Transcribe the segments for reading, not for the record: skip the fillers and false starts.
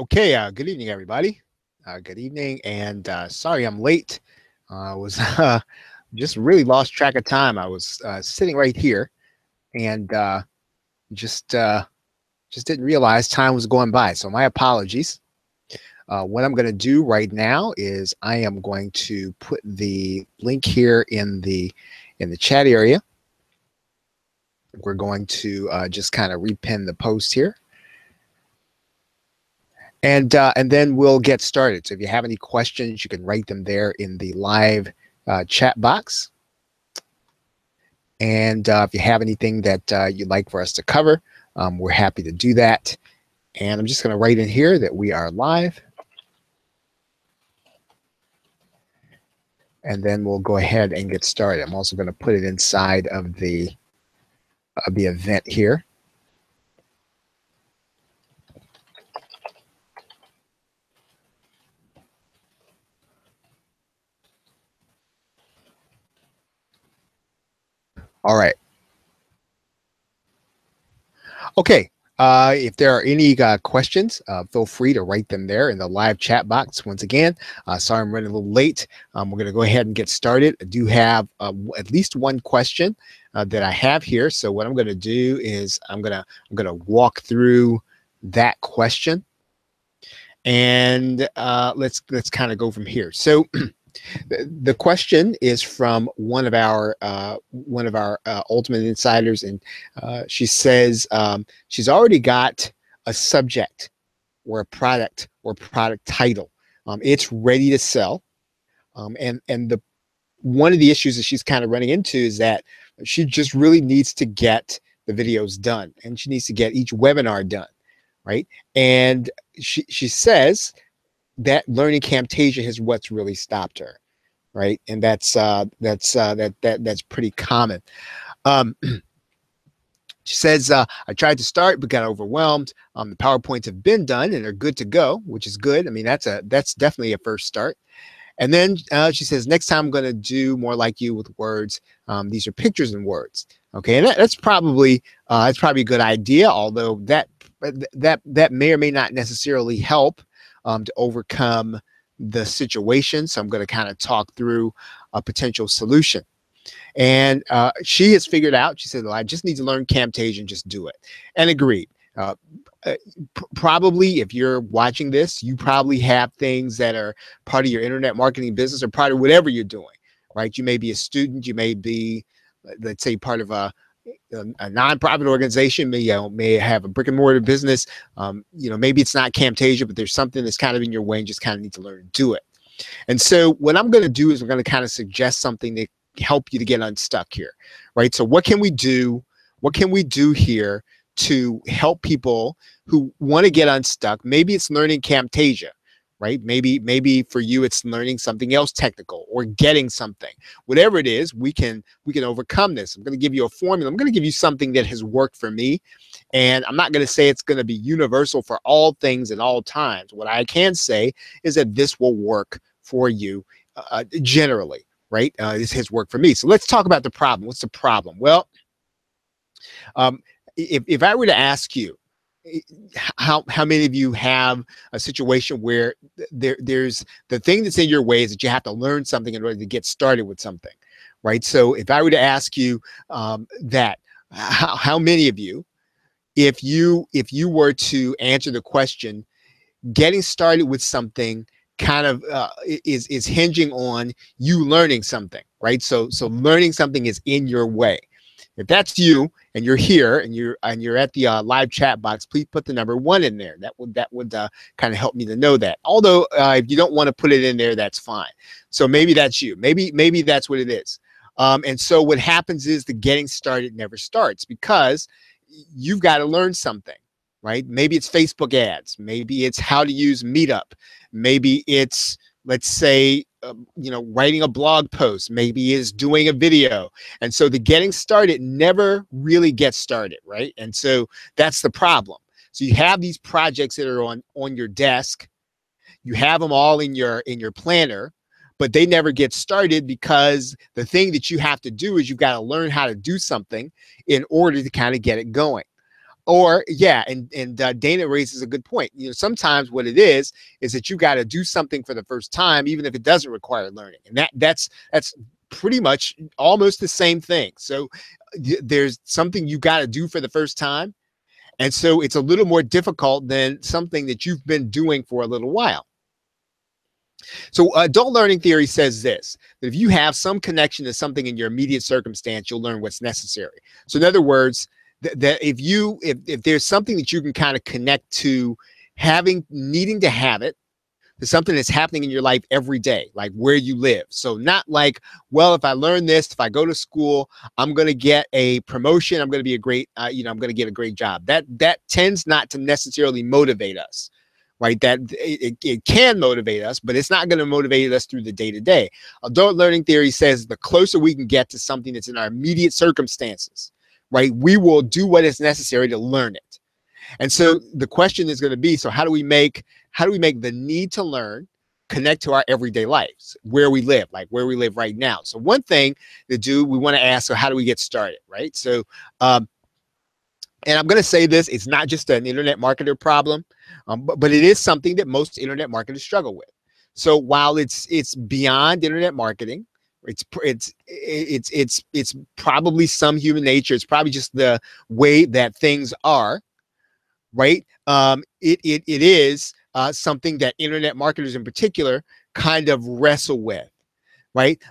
Okay, good evening, everybody. Good evening, and sorry I'm late. I was just really lost track of time. I was sitting right here and just uh, just didn't realize time was going by. So my apologies. What I'm going to do right now is I am going to put the link here in the chat area. We're going to just kind of repin the post here. And then we'll get started. So if you have any questions, you can write them there in the live chat box. And if you have anything that you'd like for us to cover, we're happy to do that. And I'm just going to write in here that we are live. And then we'll go ahead and get started. I'm also going to put it inside of the event here. All right. Okay. If there are any questions, feel free to write them there in the live chat box. Once again, sorry I'm running a little late. We're going to go ahead and get started. I do have at least one question that I have here. So what I'm going to do is I'm going to walk through that question, and let's kind of go from here. So the question is from one of our ultimate insiders, and she says she's already got a subject or a product or product title. It's ready to sell, and one of the issues that she's kind of running into is that she just really needs to get the videos done, and she needs to get each webinar done, right? And she says that learning Camtasia is what's really stopped her, right? And that's pretty common. She says, I tried to start but got overwhelmed. The PowerPoints have been done and are good to go, which is good. I mean, that's definitely a first start. And then she says, next time I'm going to do more like you with words. These are pictures and words. Okay, and that's probably a good idea, although that may or may not necessarily help to overcome the situation. So I'm going to kind of talk through a potential solution. And she has figured out, she said, well, I just need to learn Camtasia and just do it. And agreed. Probably if you're watching this, you probably have things that are part of your internet marketing business or part of whatever you're doing, right? You may be a student, you may be, let's say, part of a nonprofit organization, may have a brick and mortar business. Maybe it's not Camtasia, but there's something that's kind of in your way and just kind of need to learn to do it. And so what I'm going to do is we're going to kind of suggest something that help you to get unstuck here, right? So what can we do? What can we do here to help people who want to get unstuck? Maybe it's learning Camtasia, right? Maybe for you it's learning something else technical or getting something. Whatever it is, we can overcome this. I'm going to give you a formula. I'm going to give you something that has worked for me, and I'm not going to say it's going to be universal for all things at all times. What I can say is that this will work for you generally, right? This has worked for me. So let's talk about the problem. What's the problem? Well, if I were to ask you, how many of you have a situation where there's the thing that's in your way is that you have to learn something in order to get started with something, right? So if I were to ask you that, how many of you, if you were to answer the question, getting started with something kind of is hinging on you learning something, right? So learning something is in your way. If that's you and you're here and you're at the live chat box, please put the number 1 in there. That would kind of help me to know that. Although if you don't want to put it in there, that's fine. So maybe that's you. Maybe that's what it is. And so what happens is the getting started never starts because you've got to learn something, right? Maybe it's Facebook ads. Maybe it's how to use Meetup. Maybe it's, let's say, writing a blog post. Maybe is doing a video. And so the getting started never really gets started, right? And so that's the problem. So you have these projects that are on your desk. You have them all in your planner, but they never get started because the thing that you have to do is you've got to learn how to do something in order to kind of get it going. Or yeah, and Dana raises a good point. You know, sometimes what it is that you got to do something for the first time, even if it doesn't require learning, and that's pretty much almost the same thing. So there's something you got to do for the first time, and so it's a little more difficult than something that you've been doing for a little while. So adult learning theory says this, that if you have some connection to something in your immediate circumstance, you'll learn what's necessary. So in other words, that if there's something that you can kind of connect to needing to have it, to something that's happening in your life every day, like where you live. So not like, well, if I learn this, if I go to school, I'm going to get a promotion, I'm going to be a great, I'm going to get a great job. That tends not to necessarily motivate us. Right, that it can motivate us, but it's not going to motivate us through the day-to-day. Adult learning theory says the closer we can get to something that's in our immediate circumstances, right, we will do what is necessary to learn it. And so the question is going to be, so how do we make the need to learn connect to our everyday lives, where we live, like where we live right now? So one thing we want to ask, so how do we get started, right? So and I'm going to say this, it's not just an internet marketer problem, but it is something that most internet marketers struggle with. So while it's beyond internet marketing, it's probably some human nature. It's probably just the way that things are, right? It is something that internet marketers in particular kind of wrestle with. Right?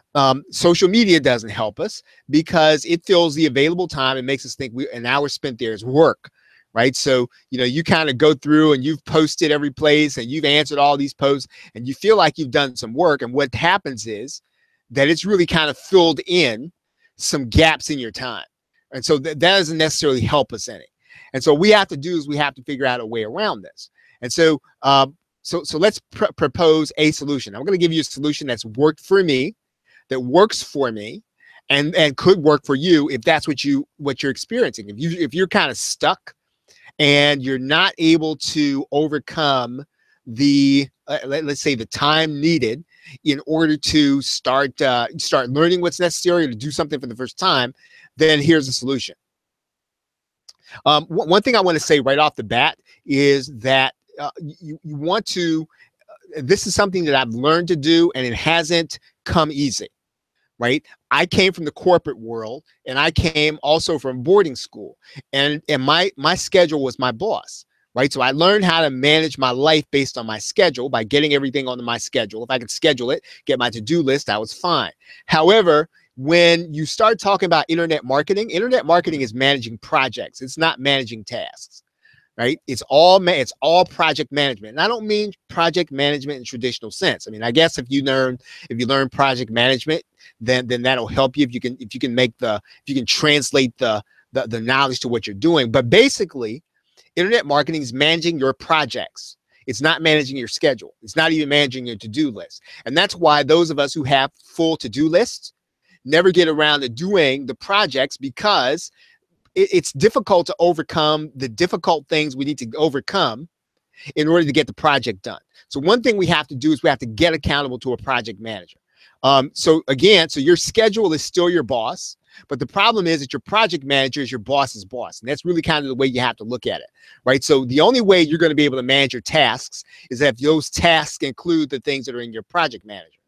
Social media doesn't help us because it fills the available time and makes us think an hour spent there is work, right? So, you kind of go through and you've posted every place and you've answered all these posts and you feel like you've done some work. And what happens is that it's really kind of filled in some gaps in your time. And so that doesn't necessarily help us any. And so what we have to do is we have to figure out a way around this. And so, so let's propose a solution. I'm going to give you a solution that's worked for me, that works for me, and could work for you if that's what you're experiencing. If you're kind of stuck and you're not able to overcome the let's say the time needed in order to start learning what's necessary to do something for the first time, then here's a solution. One thing I want to say right off the bat is that you want to, this is something that I've learned to do, and it hasn't come easy, right? I came from the corporate world, and I came also from boarding school, and my schedule was my boss, right? So I learned how to manage my life based on my schedule by getting everything onto my schedule. If I could schedule it, get my to-do list, I was fine. However, when you start talking about internet marketing is managing projects. It's not managing tasks. Right? It's all project management. And I don't mean project management in traditional sense. I mean, I guess if you learn project management, then that'll help you if you can translate the knowledge to what you're doing. But basically, internet marketing is managing your projects. It's not managing your schedule. It's not even managing your to-do list. And that's why those of us who have full to-do lists never get around to doing the projects, because it's difficult to overcome the difficult things we need to overcome in order to get the project done. So one thing we have to do is we have to get accountable to a project manager. So your schedule is still your boss, but the problem is that your project manager is your boss's boss. And that's really kind of the way you have to look at it, right? So the only way you're going to be able to manage your tasks is that if those tasks include the things that are in your project manager.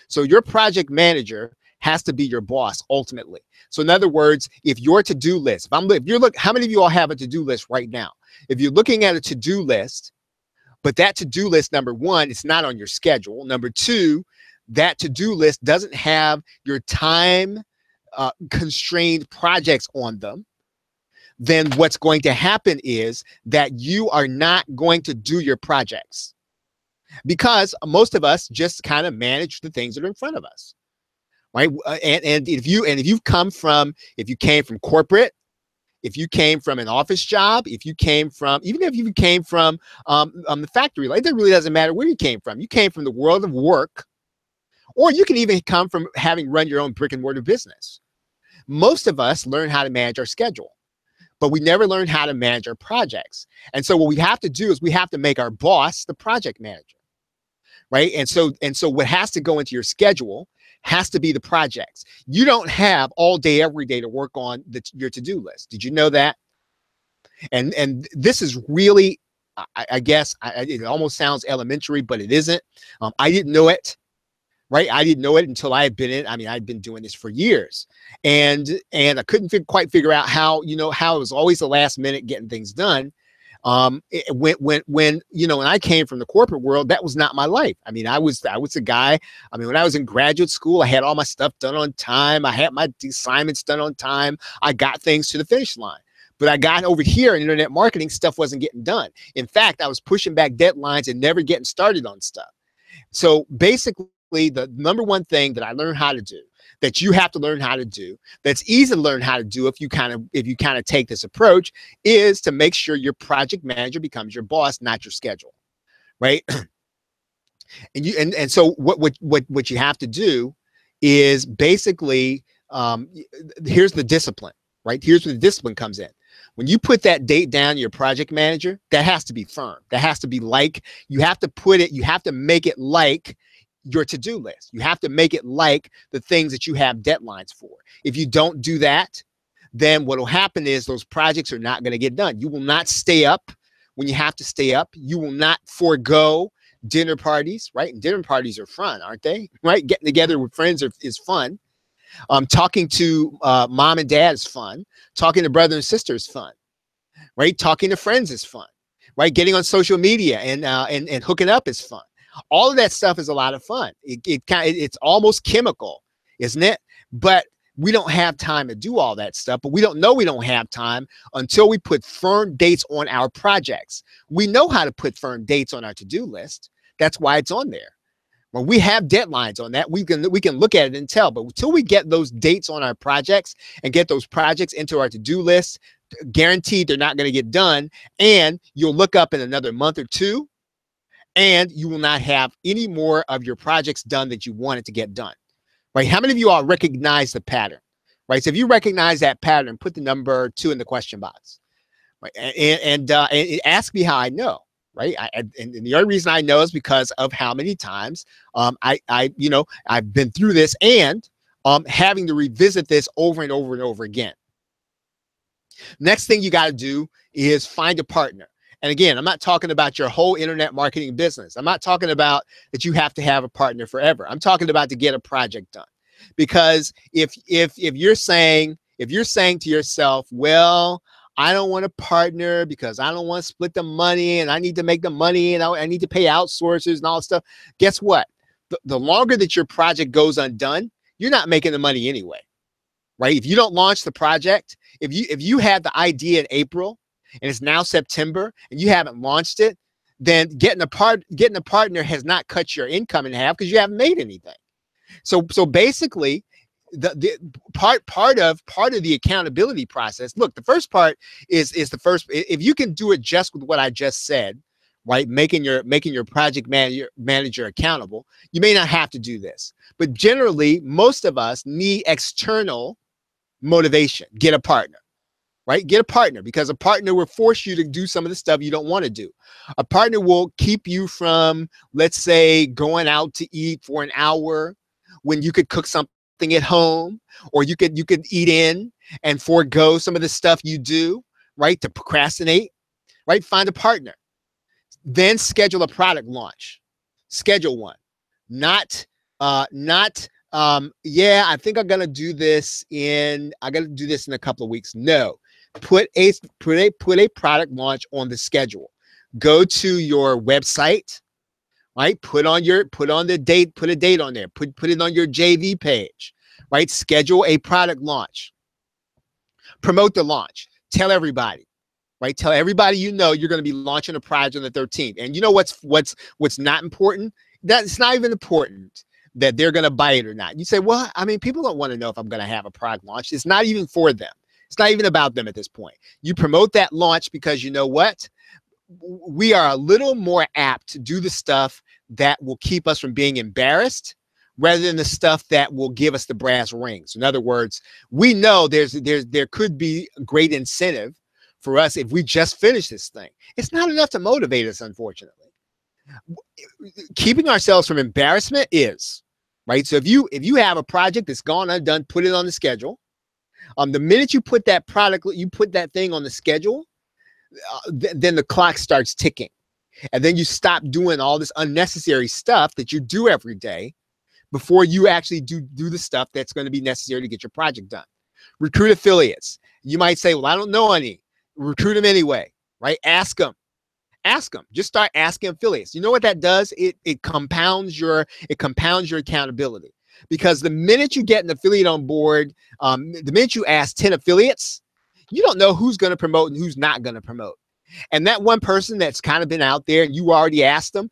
So your project manager has to be your boss ultimately. So in other words, if your to-do list, how many of you all have a to-do list right now? If you're looking at a to-do list, but that to-do list, number one, it's not on your schedule. Number two, that to-do list doesn't have your time constrained projects on them, then what's going to happen is that you are not going to do your projects, because most of us just kind of manage the things that are in front of us. Right. And if you came from corporate, if you came from an office job, even if you came from the factory, like, it really doesn't matter where you came from. You came from the world of work, or you can even come from having run your own brick and mortar business. Most of us learn how to manage our schedule, but we never learn how to manage our projects. And so what we have to do is we have to make our boss the project manager. Right. And so what has to go into your schedule has to be the projects. You don't have all day, every day to work on your to-do list. Did you know that? And this is really, I guess, it almost sounds elementary, but it isn't. I didn't know it. Right. I didn't know it until I had been in. I mean, I'd been doing this for years, and I couldn't quite figure out how, how it was always the last minute getting things done. When when I came from the corporate world, that was not my life. I mean, I was a guy. I mean, when I was in graduate school, I had all my stuff done on time. I had my assignments done on time. I got things to the finish line. But I got over here in internet marketing, stuff wasn't getting done. In fact, I was pushing back deadlines and never getting started on stuff. So basically, the number one thing that I learned how to do, that you have to learn how to do, that's easy to learn how to do if you kind of take this approach, is to make sure your project manager becomes your boss, not your schedule, right? And so what you have to do is basically, here's the discipline, right? Here's where the discipline comes in. When you put that date down to your project manager, that has to be firm. That has to be like, you have to make it like your to-do list. You have to make it like the things that you have deadlines for. If you don't do that, then what will happen is those projects are not going to get done. You will not stay up when you have to stay up. You will not forego dinner parties, right? And dinner parties are fun, aren't they? Right? Getting together with friends is fun. Talking to mom and dad is fun. Talking to brother and sister is fun, right? Talking to friends is fun, right? Getting on social media and hooking up is fun. All of that stuff is a lot of fun. It's almost chemical, isn't it? But we don't have time to do all that stuff, but we don't know we don't have time until we put firm dates on our projects. We know how to put firm dates on our to-do list. That's why it's on there. When we have deadlines on that, we can look at it and tell. But until we get those dates on our projects and get those projects into our to-do list, guaranteed they're not going to get done. And you'll look up in another month or two, and you will not have any more of your projects done that you wanted to get done, right? How many of you all recognize the pattern, right? So if you recognize that pattern, put the number 2 in the question box, right? And ask me how I know, right? And the only reason I know is because of how many times I've been through this and having to revisit this over and over and over again. Next thing you got to do is find a partner. And again, I'm not talking about your whole internet marketing business. I'm not talking about that you have to have a partner forever. I'm talking about to get a project done. Because if you're saying to yourself, well, I don't want a partner because I don't want to split the money and I need to make the money and I need to pay outsourcers and all that stuff. Guess what? The longer that your project goes undone, you're not making the money anyway, right? If you don't launch the project, if you had the idea in April and it's now September and you haven't launched it, then getting a partner has not cut your income in half because you haven't made anything. So basically, the part of the accountability process. Look, the first part is the first. If you can do it just with what I just said, right, making your project manager accountable, you may not have to do this. But generally, most of us need external motivation. Get a partner. Right? Get a partner, because a partner will force you to do some of the stuff you don't want to do. A partner will keep you from, let's say, going out to eat for an hour when you could cook something at home, or you could eat in and forego some of the stuff you do, right? To procrastinate, right? Find a partner. Then schedule a product launch. Schedule one. Not yeah, I think I'm gonna do this in a couple of weeks. No. Put a product launch on the schedule. Go to your website, right? Put the date, put a date on there. Put it on your JV page, right? Schedule a product launch. Promote the launch. Tell everybody, right? Tell everybody you're going to be launching a project on the 13th. And you know what's not important? That's not even important that they're going to buy it or not. You say, well, I mean, people don't want to know if I'm going to have a product launch. It's not even for them. It's not even about them at this point. You promote that launch because you know what? We are a little more apt to do the stuff that will keep us from being embarrassed rather than the stuff that will give us the brass rings. In other words, we know there could be great incentive for us if we just finish this thing. It's not enough to motivate us, unfortunately. Keeping ourselves from embarrassment is, right? So if you have a project that's gone undone, put it on the schedule. The minute you put that thing on the schedule, then the clock starts ticking. And then you stop doing all this unnecessary stuff that you do every day before you actually do the stuff that's going to be necessary to get your project done. Recruit affiliates. You might say, well, I don't know any. Recruit them anyway, right? Ask them. Ask them. Just start asking affiliates. You know what that does? It compounds your accountability. Because the minute you get an affiliate on board, the minute you ask 10 affiliates, you don't know who's going to promote and who's not going to promote. And that one person that's kind of been out there and you already asked them,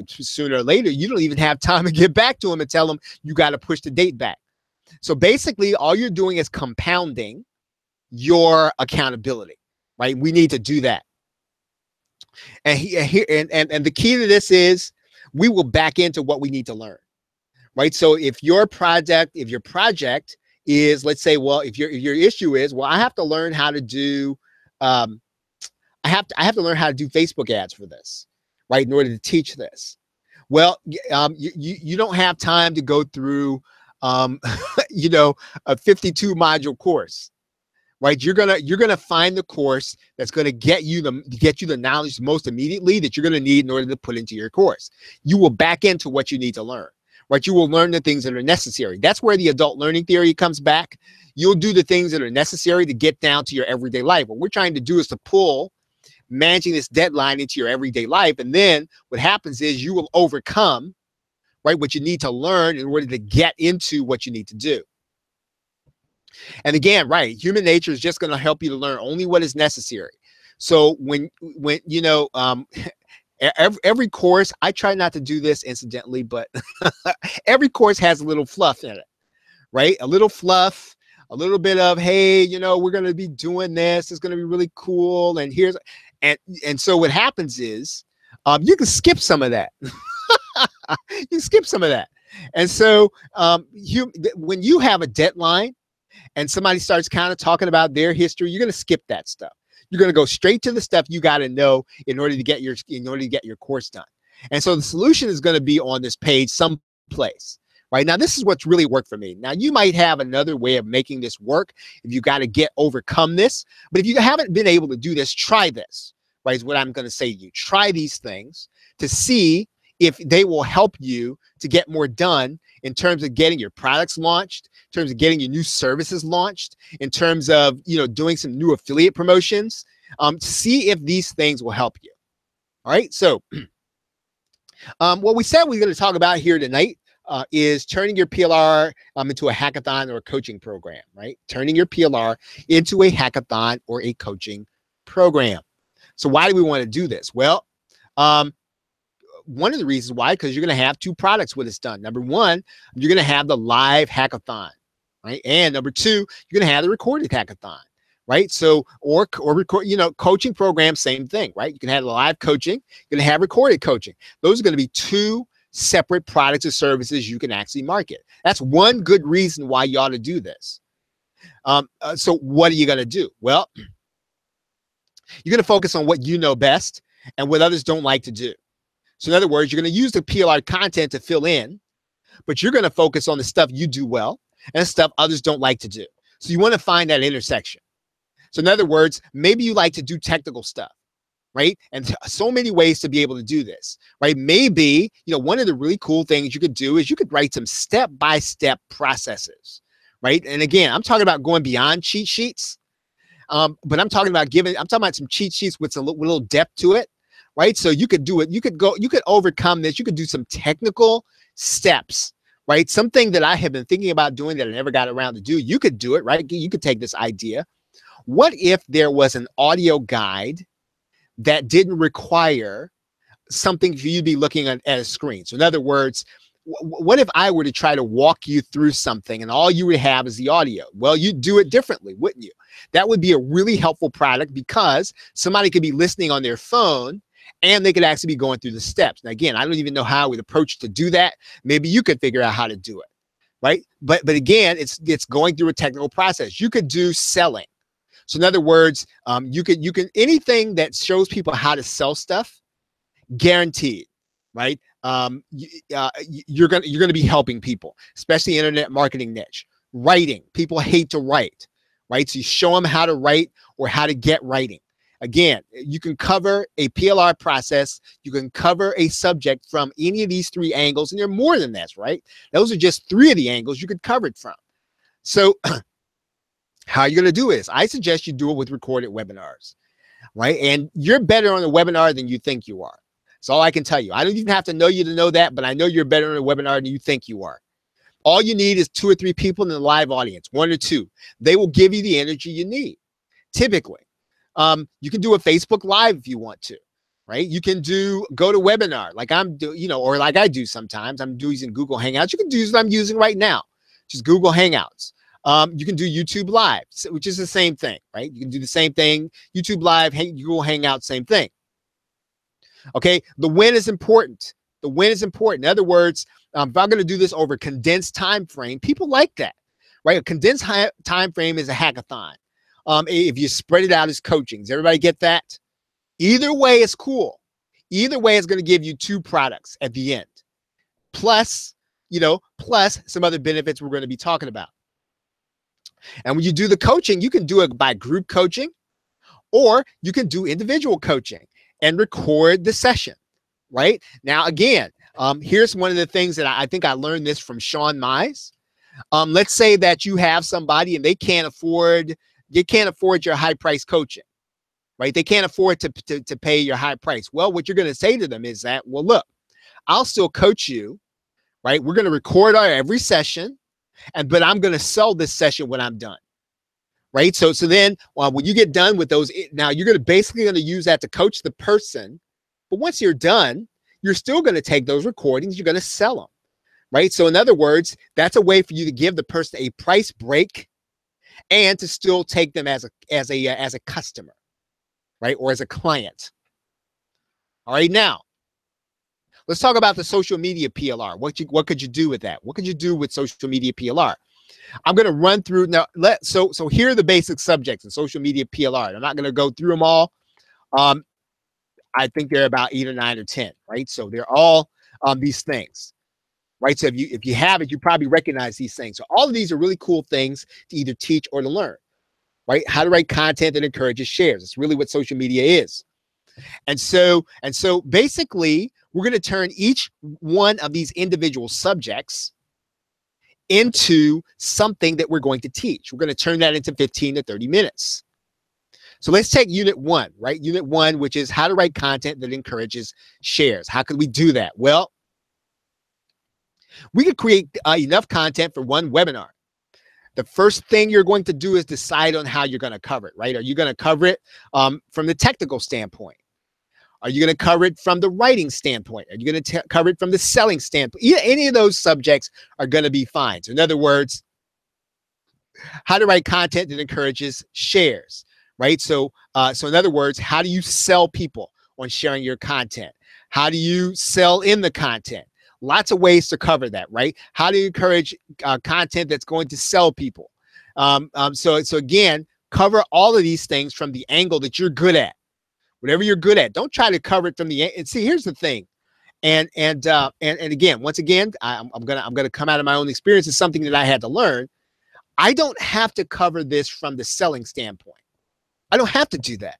sooner or later, you don't even have time to get back to them and tell them you got to push the date back. So basically, all you're doing is compounding your accountability, right? We need to do that. And the key to this is we will back into what we need to learn, right? So if your project is, let's say, well, if your issue is, well, I have to learn how to do, I have to learn how to do Facebook ads for this, right? In order to teach this. Well, you don't have time to go through, you know, a 52 module course, right? You're gonna find the course that's gonna get you the knowledge most immediately that you're gonna need in order to put into your course. You will back into what you need to learn, right? You will learn the things that are necessary. That's where the adult learning theory comes back. You'll do the things that are necessary to get down to your everyday life. What we're trying to do is to pull managing this deadline into your everyday life. And then what happens is you will overcome, right, what you need to learn in order to get into what you need to do. And again, right, human nature is just going to help you to learn only what is necessary. So when you know, every course, I try not to do this incidentally, but every course has a little fluff in it, right? A little fluff, a little bit of, hey, you know, we're going to be doing this. It's going to be really cool. And here's, and so what happens is you can skip some of that. You can skip some of that. And so when you have a deadline and somebody starts kind of talking about their history, you're going to skip that stuff. You're going to go straight to the stuff you got to know in order to get your course done. And so the solution is going to be on this page someplace. Right now, this is what's really worked for me. Now, you might have another way of making this work if you got to overcome this. But if you haven't been able to do this, try this, right? Is what I'm going to say to you. Try these things to see if they will help you to get more done in terms of getting your products launched, in terms of getting your new services launched, in terms of, you know, doing some new affiliate promotions. See if these things will help you. All right. So what we said we're going to talk about here tonight is turning your PLR into a hackathon or a coaching program, right? Turning your PLR into a hackathon or a coaching program. So why do we want to do this? Well, one of the reasons why, because you're going to have two products when it's done. Number one, you're going to have the live hackathon, right? And number two, you're going to have the recorded hackathon, right? So, or record, you know, coaching program, same thing, right? You can have live coaching, you're going to have recorded coaching. Those are going to be two separate products or services you can actually market. That's one good reason why you ought to do this. So what are you going to do? Well, you're going to focus on what you know best and what others don't like to do. So in other words, you're going to use the PLR content to fill in, but you're going to focus on the stuff you do well and stuff others don't like to do. So you want to find that intersection. So in other words, maybe you like to do technical stuff, right? And so many ways to be able to do this, right? Maybe, you know, one of the really cool things you could do is you could write some step-by-step processes, right? And again, I'm talking about going beyond cheat sheets, but I'm talking about some cheat sheets with a little depth to it, right? So you could do it. You could overcome this. You could do some technical steps, right? Something that I have been thinking about doing that I never got around to do. You could do it, right? You could take this idea. What if there was an audio guide that didn't require something for you to be looking at a screen? So in other words, what if I were to try to walk you through something and all you would have is the audio? Well, you'd do it differently, wouldn't you? That would be a really helpful product because somebody could be listening on their phone and they could actually be going through the steps. Now, again, I don't even know how I would approach to do that. Maybe you could figure out how to do it, right? But again, it's going through a technical process. You could do selling. So in other words, you can anything that shows people how to sell stuff, guaranteed, right? You're gonna be helping people, especially internet marketing niche. Writing, people hate to write, right? So you show them how to write or how to get writing. Again, you can cover a PLR process. You can cover a subject from any of these 3 angles, and there are more than that, right? Those are just 3 of the angles you could cover it from. So how you're going to do is, I suggest you do it with recorded webinars, right? And you're better on a webinar than you think you are. That's all I can tell you. I don't even have to know you to know that, but I know you're better on a webinar than you think you are. All you need is 2 or 3 people in the live audience, 1 or 2. They will give you the energy you need, typically. You can do a Facebook Live if you want to, right? You can go to webinar like I'm doing, or like I do sometimes. I'm using Google Hangouts. You can do what I'm using right now, just Google Hangouts. You can do YouTube Live, which is the same thing, right? You can do the same thing. YouTube Live, Google Hangouts, same thing. Okay, the win is important. The win is important. In other words, if I'm going to do this over a condensed time frame, people like that, right? A condensed time frame is a hackathon. If you spread it out as coaching, does everybody get that? Either way is cool. Either way is going to give you 2 products at the end, plus some other benefits we're going to be talking about. And when you do the coaching, you can do it by group coaching, or you can do individual coaching and record the session, right? Now, again, here's one of the things that I think I learned this from Sean Mize. Let's say that you have somebody and they can't afford your high price coaching, right? They can't afford to pay your high price. Well, what you're going to say to them is that, well, look, I'll still coach you, right? We're going to record our every session, but I'm going to sell this session when I'm done, right? So then when you get done with those, now you're basically going to use that to coach the person. But once you're done, you're still going to take those recordings, you're going to sell them, right? So in other words, that's a way for you to give the person a price break and to still take them as a customer, right? Or as a client. All right, now let's talk about the social media PLR. What could you do with that? What could you do with social media PLR? I'm going to run through now. So here are the basic subjects in social media PLR. I'm not going to go through them all. I think they're about 8 or 9 or 10, right? So they're all these things, right? So if you have it, you probably recognize these things. So all of these are really cool things to either teach or to learn, right? How to write content that encourages shares. It's really what social media is. And so basically, we're going to turn each one of these individual subjects into something that we're going to teach. We're going to turn that into 15 to 30 minutes. So let's take unit 1, right? Unit 1, which is how to write content that encourages shares. How could we do that? Well, we could create enough content for 1 webinar. The first thing you're going to do is decide on how you're going to cover it, right? Are you going to cover it from the technical standpoint? Are you going to cover it from the writing standpoint? Are you going to cover it from the selling standpoint? Any of those subjects are going to be fine. So in other words, how to write content that encourages shares, right? So in other words, how do you sell people on sharing your content? How do you sell in the content? Lots of ways to cover that, right? How do you encourage content that's going to sell people? So again, cover all of these things from the angle that you're good at. Whatever you're good at, don't try to cover it from the. And see, here's the thing, and again, once again, I'm gonna come out of my own experience. It's something that I had to learn. I don't have to cover this from the selling standpoint. I don't have to do that,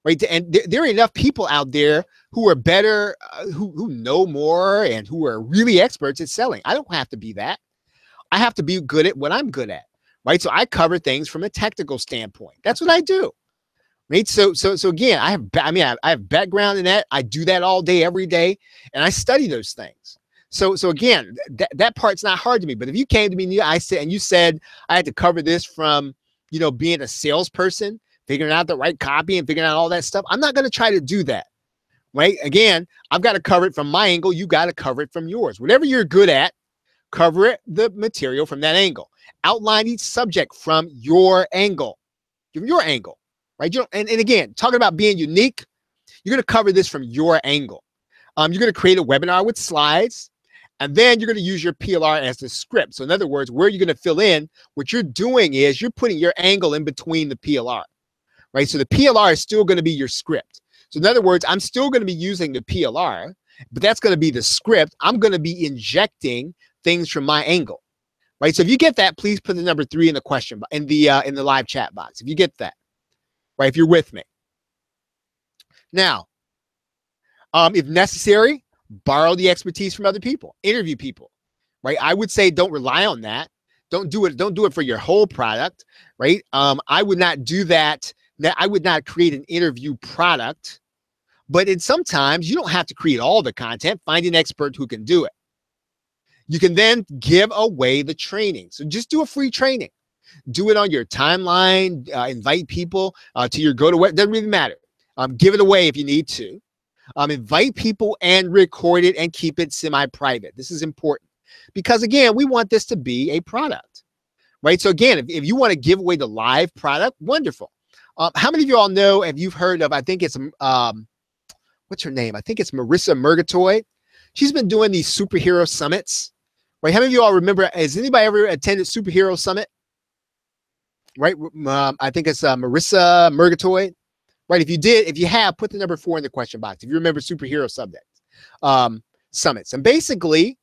right? And there are enough people out there who are better, who know more, and who are really experts at selling. I don't have to be that. I have to be good at what I'm good at, right? So I cover things from a technical standpoint. That's what I do. Right. So again, I have background in that. I do that all day, every day, and I study those things. So again, that part's not hard to me. But if you came to me and you said I had to cover this from, being a salesperson, figuring out the right copy and figuring out all that stuff, I'm not going to try to do that. Right. Again, I've got to cover it from my angle. You got to cover it from yours. Whatever you're good at, cover the material from that angle. Outline each subject from your angle. From your angle. Right. And again, talking about being unique, you're going to cover this from your angle. You're going to create a webinar with slides, and then you're going to use your PLR as the script. So in other words, where you're going to fill in, what you're doing is you're putting your angle in between the PLR. Right. So the PLR is still going to be your script. So in other words, I'm still going to be using the PLR, but that's going to be the script. I'm going to be injecting things from my angle. right? So if you get that, please put the number 3 in the question in the live chat box. If you get that, right? If you're with me. Now, if necessary, borrow the expertise from other people, interview people, right? I would say don't rely on that. Don't do it. Don't do it for your whole product, right? I would not do that. I would not create an interview product, but sometimes you don't have to create all the content. Find an expert who can do it. You can then give away the training. So just do a free training. Do it on your timeline. Invite people to your go-to-web. Doesn't really matter. Give it away if you need to. Invite people and record it and keep it semi-private. This is important because, again, we want this to be a product, right? So, again, if you want to give away the live product, wonderful. How many of you all know, have you heard of, I think it's, what's her name? I think it's Marissa Murgatoy. She's been doing these superhero summits, right? How many of you all remember, has anybody ever attended Superhero Summit? Right? I think it's Marissa Murgatoy. Right. If you have, put the number 4 in the question box. If you remember superhero summits. And basically,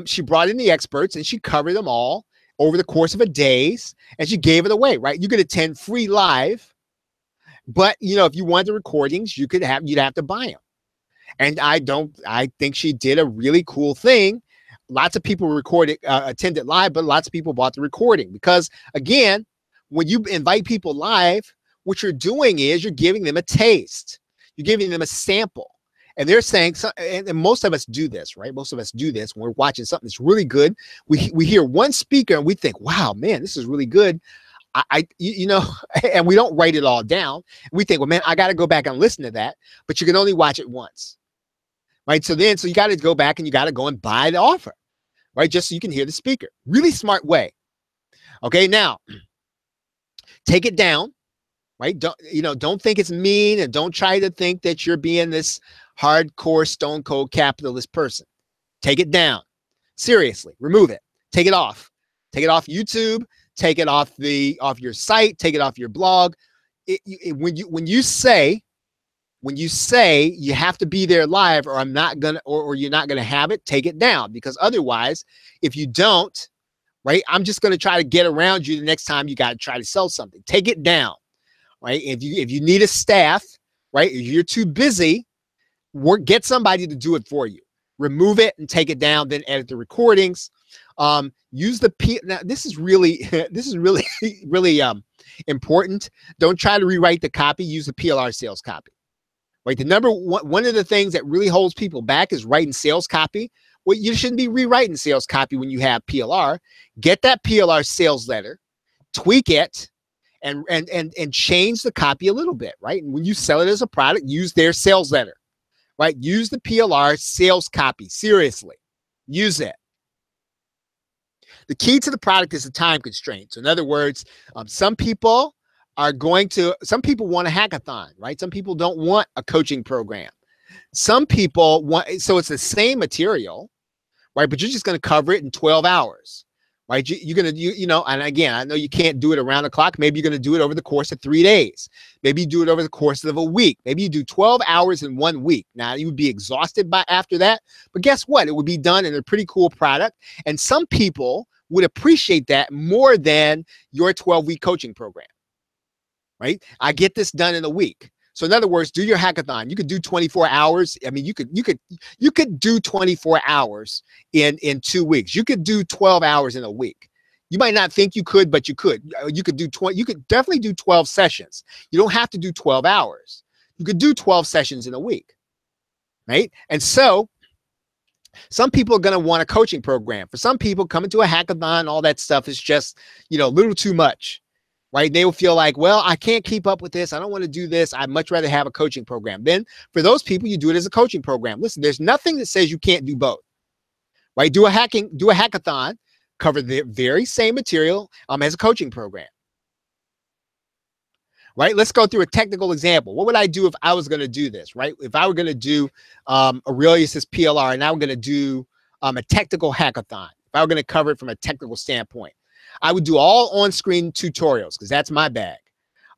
she brought in the experts and she covered them all over the course of a days and she gave it away. Right. You could attend free live. But, if you want the recordings, you'd have to buy them. And I think she did a really cool thing. Lots of people attended live, but lots of people bought the recording because, again, when you invite people live, what you're doing is you're giving them a taste. You're giving them a sample. And they're saying, and most of us do this, right? Most of us do this when we're watching something that's really good. We hear one speaker and we think, wow, man, this is really good. And we don't write it all down. We think, well, man, I got to go back and listen to that. But you can only watch it once, right? So you got to go back and you got to go and buy the offer, right? Just so you can hear the speaker. Really smart way. Okay, now, take it down. Right? Don't think it's mean and don't try to think that you're being this hardcore stone cold capitalist person. Take it down. Seriously, remove it. Take it off. Take it off YouTube. Take it off your site. Take it off your blog. When you say you have to be there live or I'm not gonna or you're not gonna have it, take it down because otherwise, if you don't, right, I'm just gonna try to get around you the next time you got to try to sell something. Take it down. Right? If you need a staff, right? If you're too busy, get somebody to do it for you. Remove it and take it down, then edit the recordings. Use the now this is really really important. Don't try to rewrite the copy, use the PLR sales copy. Right? The number one of the things that really holds people back is writing sales copy. Well, you shouldn't be rewriting sales copy when you have PLR. Get that PLR sales letter, tweak it, and change the copy a little bit, right? And when you sell it as a product, use their sales letter, right? Use the PLR sales copy. Seriously, use it. The key to the product is the time constraint. So in other words, some people want a hackathon, right? Some people don't want a coaching program. Some people so it's the same material, right? But you're just going to cover it in 12 hours. Right? You're going to, and again, I know you can't do it around the clock. Maybe you're going to do it over the course of 3 days. Maybe you do it over the course of a week. Maybe you do 12 hours in 1 week. Now, you would be exhausted after that. But guess what? It would be done in a pretty cool product. And some people would appreciate that more than your 12-week coaching program. Right? I get this done in a week. So in other words, do your hackathon. You could do 24 hours. I mean, you could do 24 hours in 2 weeks. You could do 12 hours in a week. You might not think you could, but you could. You could definitely do 12 sessions. You don't have to do 12 hours. You could do 12 sessions in a week. Right? And so some people are going to want a coaching program. For some people, coming to a hackathon, all that stuff is just, a little too much. Right? They will feel like, well, I can't keep up with this. I don't want to do this. I'd much rather have a coaching program. Then for those people, you do it as a coaching program. Listen, there's nothing that says you can't do both. Right? Do a hackathon, cover the very same material as a coaching program. Right? Let's go through a technical example. What would I do if I was going to do this? Right? If I were going to do Aurelius's PLR and I were going to do a technical hackathon, if I were going to cover it from a technical standpoint, I would do all on-screen tutorials because that's my bag.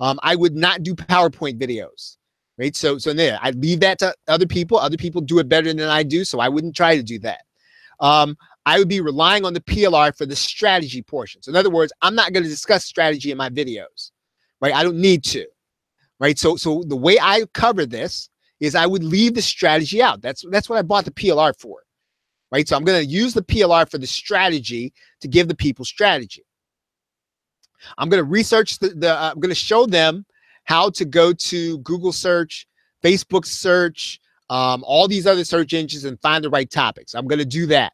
I would not do PowerPoint videos, right? So there, I leave that to other people. Other people do it better than I do, so I wouldn't try to do that. I would be relying on the PLR for the strategy portion. So in other words, I'm not going to discuss strategy in my videos, right? I don't need to, right? So the way I cover this is I would leave the strategy out. That's what I bought the PLR for, right? So I'm going to use the PLR for the strategy to give the people strategy. I'm going to research I'm going to show them how to go to Google search, Facebook search, all these other search engines and find the right topics. I'm going to do that.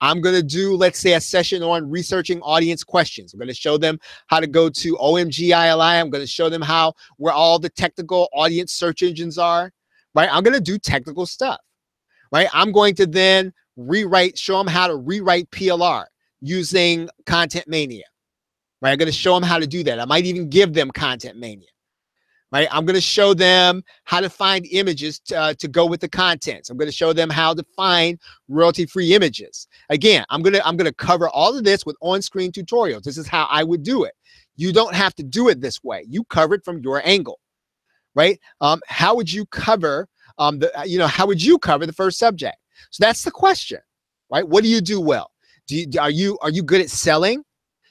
I'm going to do, let's say, a session on researching audience questions. I'm going to show them how to go to OMGILI. I'm going to show them where all the technical audience search engines are, right? I'm going to do technical stuff, right? I'm going to then show them how to rewrite PLR using Content Mania, right? I'm going to show them how to do that. I might even give them Content Mania. Right? I'm going to show them how to find images to go with the contents. I'm going to show them how to find royalty-free images. Again, I'm going to cover all of this with on-screen tutorials. This is how I would do it. You don't have to do it this way. You cover it from your angle, right? How would you cover how would you cover the first subject? So that's the question, right? What do you do well? Are you good at selling?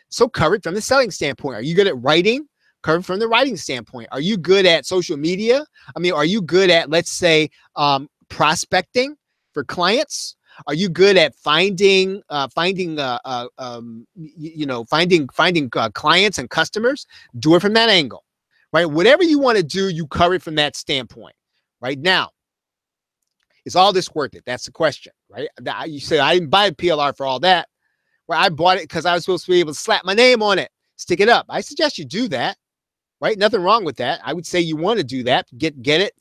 So cover it from the selling standpoint. Are you good at writing? Cover from the writing standpoint. Are you good at social media? I mean, are you good at, let's say, prospecting for clients? Are you good at finding clients and customers? Do it from that angle, right? Whatever you want to do, you cover it from that standpoint. Right now, is all this worth it? That's the question, right? You say I didn't buy a PLR for all that. Well, I bought it because I was supposed to be able to slap my name on it, stick it up. I suggest you do that. Right? Nothing wrong with that. I would say you want to do that. Get it,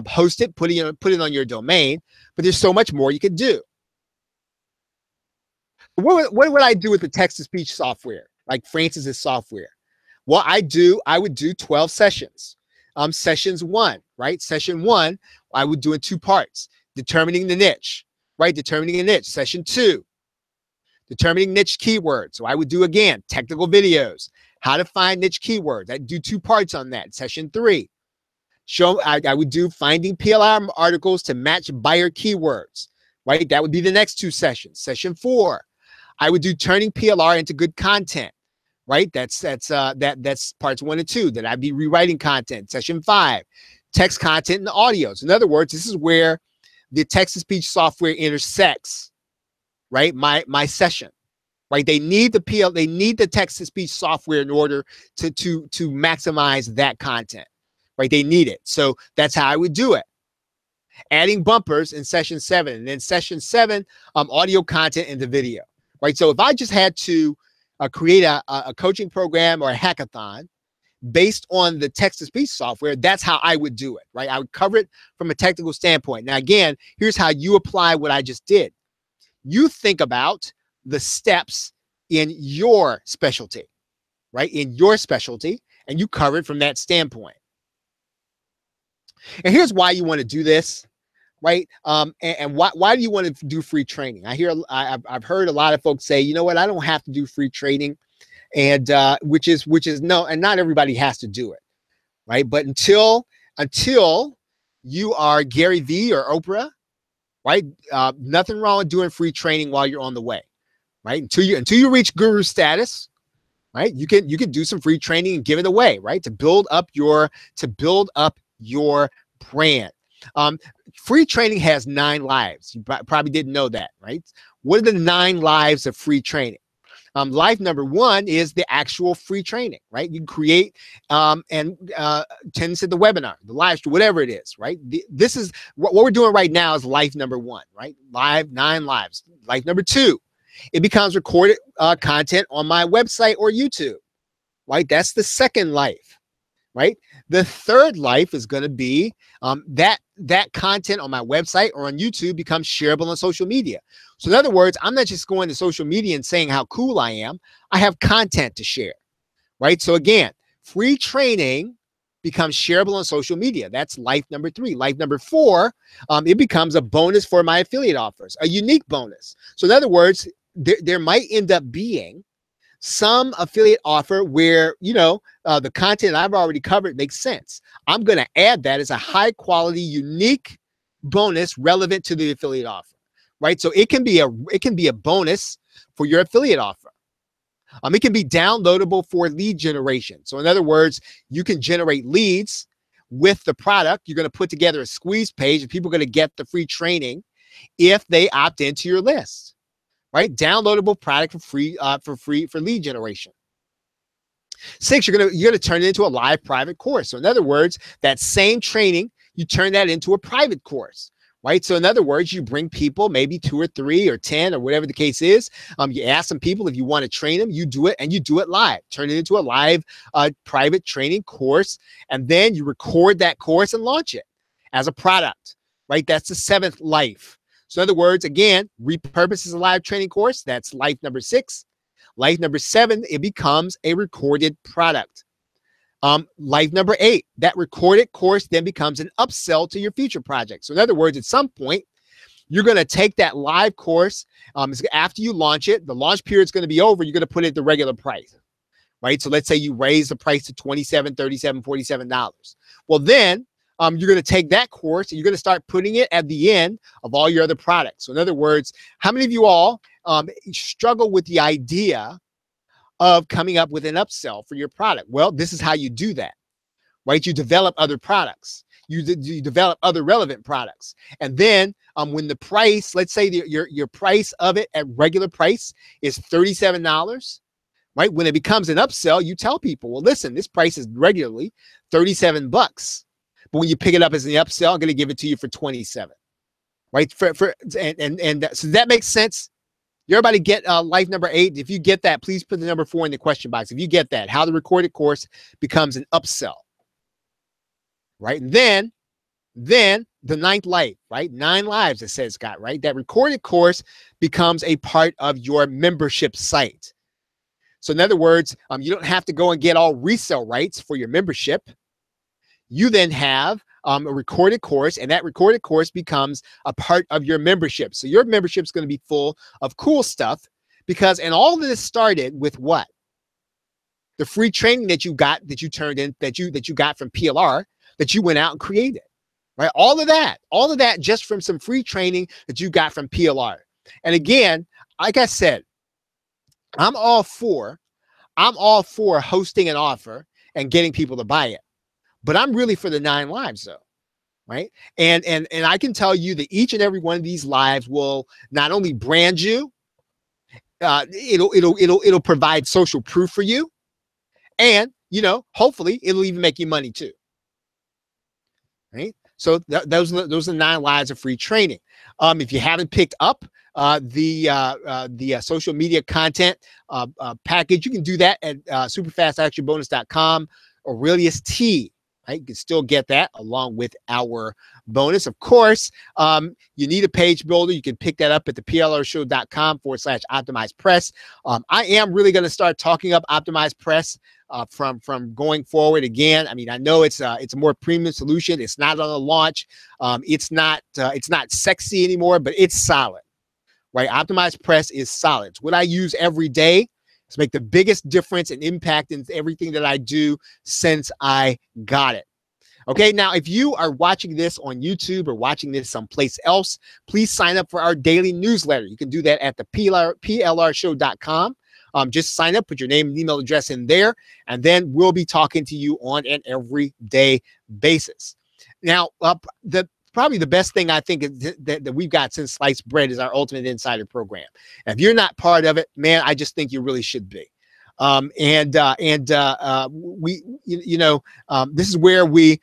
host it, put it on your domain. But there's so much more you could do. What would I do with the text-to-speech software, like Francis's software? Well, I would do 12 sessions. Sessions 1, right? Session 1, I would do in 2 parts. Determining the niche, right? Determining a niche. Session 2, determining niche keywords. So I would do, again, technical videos. How to find niche keywords. I do 2 parts on that. Session 3, I would do finding PLR articles to match buyer keywords, right? That would be the next 2 sessions. Session 4, I would do turning PLR into good content, right? That's parts 1 and 2 that I'd be rewriting content. Session 5, text content and audios. In other words, this is where the text-to-speech software intersects, right? My session. Right, they need the text-to-speech software in order to maximize that content. Right, they need it. So that's how I would do it. Adding bumpers in session 7, and then session 7, audio content in the video. Right, so if I just had to create a coaching program or a hackathon based on the text-to-speech software, that's how I would do it. Right, I would cover it from a technical standpoint. Now, again, here's how you apply what I just did. You think about the steps in your specialty, right? In your specialty, and you cover it from that standpoint. And here's why you want to do this, right? And why do you want to do free training? I've heard a lot of folks say, you know what, I don't have to do free training, and which is no, and not everybody has to do it, right? But until you are Gary Vee or Oprah, right? Nothing wrong with doing free training while you're on the way. Right, until you reach guru status, right? You can do some free training and give it away, right? To build up your brand. Free training has 9 lives. You probably didn't know that, right? What are the 9 lives of free training? Life number 1 is the actual free training, right? You create attendance at the webinar, the live stream, whatever it is, right? This is what we're doing right now is life number 1, right? 9 lives. Life number 2. It becomes recorded content on my website or YouTube, right? That's the second life, right? The third life is going to be that content on my website or on YouTube becomes shareable on social media. So in other words, I'm not just going to social media and saying how cool I am. I have content to share, right? So again, free training becomes shareable on social media. That's life number 3. Life number 4, it becomes a bonus for my affiliate offers, a unique bonus. So in other words, there might end up being some affiliate offer where, the content I've already covered makes sense. I'm going to add that as a high quality, unique bonus relevant to the affiliate offer, right? So it can be a bonus for your affiliate offer. It can be downloadable for lead generation. So in other words, you can generate leads with the product. You're going to put together a squeeze page, and people are going to get the free training if they opt into your list, right? Downloadable product for lead generation. 6, you're gonna turn it into a live private course. So in other words, that same training, you turn that into a private course, right? So in other words, you bring people, maybe 2 or 3 or 10 or whatever the case is. You ask some people if you want to train them, you do it, and you do it live. Turn it into a live private training course, and then you record that course and launch it as a product, right? That's the 7th life. So in other words, again, repurpose as a live training course. That's life number 6. Life number 7, it becomes a recorded product. Life number 8, that recorded course then becomes an upsell to your future project. So in other words, at some point, you're going to take that live course. After you launch it, the launch period is going to be over. You're going to put it at the regular price, right? So let's say you raise the price to $27, $37, $47. Well, then you're going to take that course and you're going to start putting it at the end of all your other products. So in other words, how many of you all struggle with the idea of coming up with an upsell for your product? Well, this is how you do that, right? You develop other products. You develop other relevant products. And then when the price, let's say your price of it at regular price is $37, right? When it becomes an upsell, you tell people, well, listen, this price is regularly $37. But when you pick it up as an upsell, I'm going to give it to you for $27, right? So that makes sense. Everybody get life number 8. If you get that, please put the number 4 in the question box. If you get that, how the recorded course becomes an upsell, right? And then the 9th life, right? 9 lives, it says, Scott, right? That recorded course becomes a part of your membership site. So in other words, you don't have to go and get all resale rights for your membership. You then have a recorded course, and that recorded course becomes a part of your membership. So your membership is going to be full of cool stuff because, and all of this started with what? The free training that you got, that you turned in, that you got from PLR, that you went out and created, right? All of that just from some free training that you got from PLR. And again, like I said, I'm all for hosting an offer and getting people to buy it. But I'm really for the 9 lives though, right? And I can tell you that each and every one of these lives will not only brand you, it'll provide social proof for you, and hopefully it'll even make you money too, right? So those are the 9 lives of free training. If you haven't picked up the social media content package, you can do that at superfastactionbonus.com. Aurelius T. Right? You can still get that along with our bonus. Of course, you need a page builder. You can pick that up at the plrshow.com/optimized press. I am really going to start talking up optimized press from going forward. Again, I mean, I know it's a more premium solution. It's not on a launch. It's not sexy anymore, but it's solid, right? Optimized press is solid. It's what I use every day to make the biggest difference and impact in everything that I do since I got it. Okay, now if you are watching this on YouTube or watching this someplace else, please sign up for our daily newsletter. You can do that at the plrshow.com. Just sign up, put your name and email address in there, and then we'll be talking to you on an everyday basis. Now, probably the best thing I think that we've got since sliced bread is our Ultimate Insider program. If you're not part of it, man, I just think you really should be. This is where we're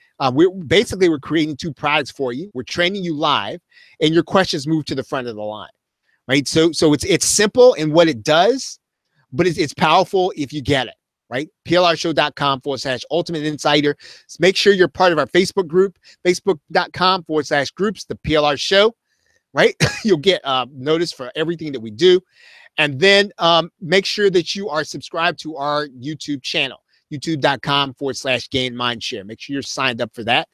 creating 2 products for you. We're training you live, and your questions move to the front of the line, right? So it's simple in what it does, but it's powerful if you get it. Right? plrshow.com/ultimate insider. So make sure you're part of our Facebook group, facebook.com/groups, the PLR show, right? You'll get notice for everything that we do. And then make sure that you are subscribed to our YouTube channel, youtube.com/gain mindshare. Make sure you're signed up for that.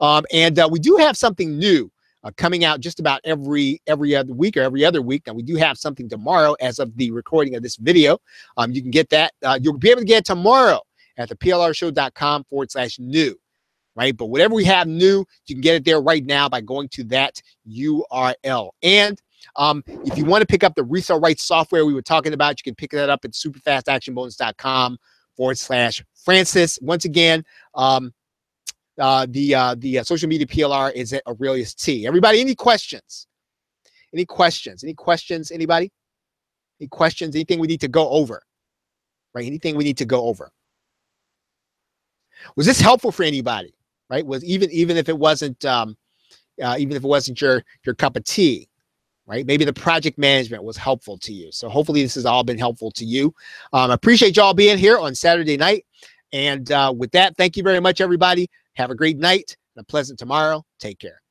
We do have something new coming out just about every other week or every other week. Now, we do have something tomorrow as of the recording of this video. You can get that. You'll be able to get it tomorrow at the plrshow.com/new, right? But whatever we have new, you can get it there right now by going to that URL. And If you want to pick up the Resale Rights software we were talking about, you can pick that up at superfastactionbonus.com/Francis. Once again, the social media PLR is at Aurelius T. Everybody, any questions? Any questions? Any questions? Anybody? Any questions? Anything we need to go over? Right? Anything we need to go over? Was this helpful for anybody? Right? Was even if it wasn't your cup of tea, right? Maybe the project management was helpful to you. So hopefully this has all been helpful to you. I appreciate y'all being here on Saturday night. And with that, thank you very much, everybody. Have a great night and a pleasant tomorrow. Take care.